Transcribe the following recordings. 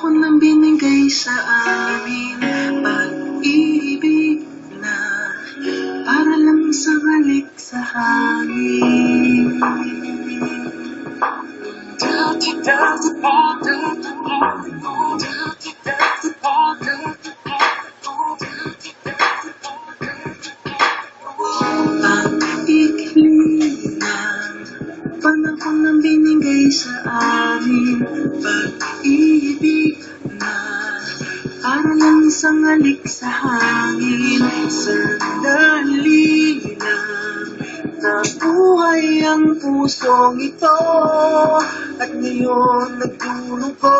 Pangako na binigay sa amin, pag-ibig na para lang sa halik sa hangin. Pag-ikli ng pangako na binigay sa amin, pag-ibig na para lang sa halik sa hangin. Sandali lang nabuhay ang pusong ito, at ngayon nagdurugo.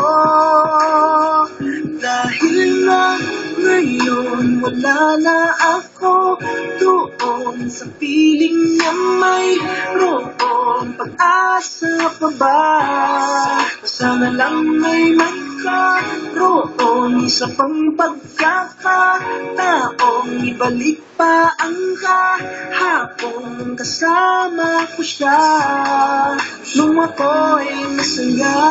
Dahil na ngayon wala na ako doon sa piling na mayroong pag-asa pa ba. Sana lang may magkaroon sa pang pagkakataong ibalik pa ang kahapon kasama ko siya nung ako'y masaya.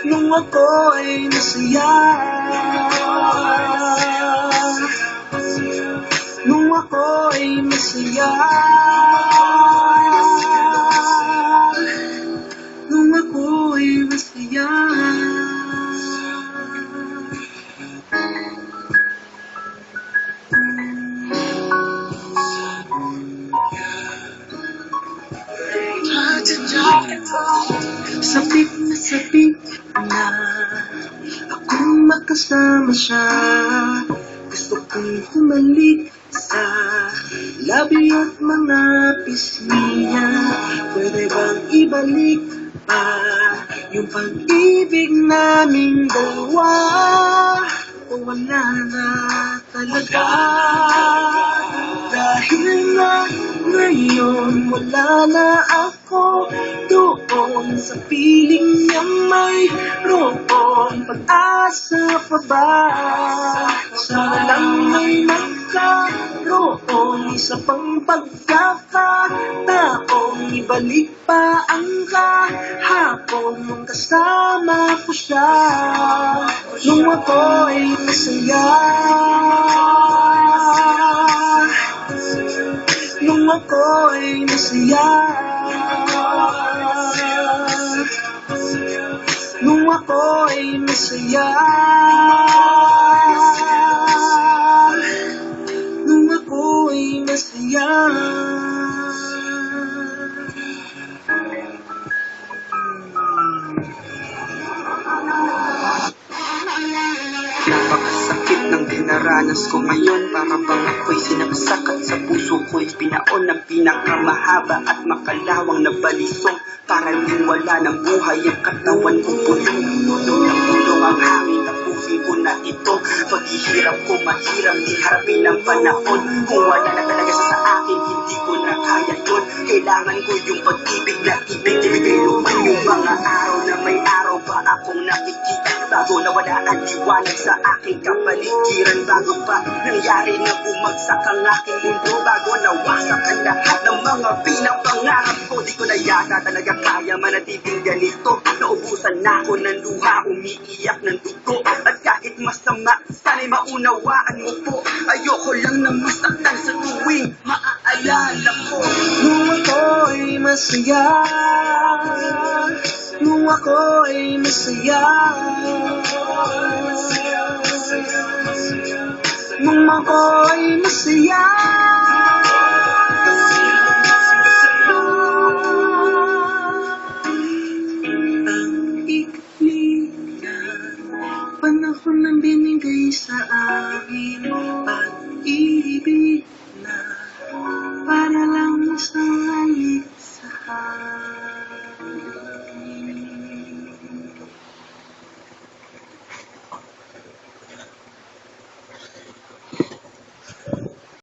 Nung ako'y masaya. Nung ako'y masaya. Nung ako'y masaya. Sabik na sabik na akong makasama siya. Gusto kong humalik sa labi at mga pisngi niya. Pwede bang ibalik pa yung pag-ibig naming dalawa? O wala na talaga? Dahil na ngayon wala na ako doon sa piling niya mayroong pag-asa pa ba. Sana lang may magkaroon sa pang pagkakataong ibalik pa ang kahapon nung kasama ko siya nung ako'y masaya. Nung ako'y masaya. Nung ako'y masaya. Nung ako'y masaya. Napakasakit ng dinaranas ko ngayon, para bang ako'y sinaksak at sa puso ko'y pinaon ng pinakamahaba at makalawang na balisong. Para din wala ng buhay ang katawan ko, pulong ng pulong ang hangin. Tapusin ko na ito, paghihirap ko mahirap din harapin ang panahon. Kung wala na talaga siya sa akin, hindi ko na kaya yun. Kailangan ko yung pag-ibig na ibig. Tinigilo man yung mga araw na may araw pa akong nakikita, bago na wala ang liwanag sa aking kapaligiran. Bago pa nangyari na bumagsak ang aking mundo, bago nawasak ang lahat ng mga pinapangarap ko. Di ko na yata talaga kaya manatiling ganito. Naubusan na ako ng luha, umiiyak ng dugo. At kahit masama, sana'y maunawaan mo po. Ayoko lang na masaktan sa tuwing maaalala ko. Nung ako'y masaya. Nung ako'y masaya. Nung ako'y masaya.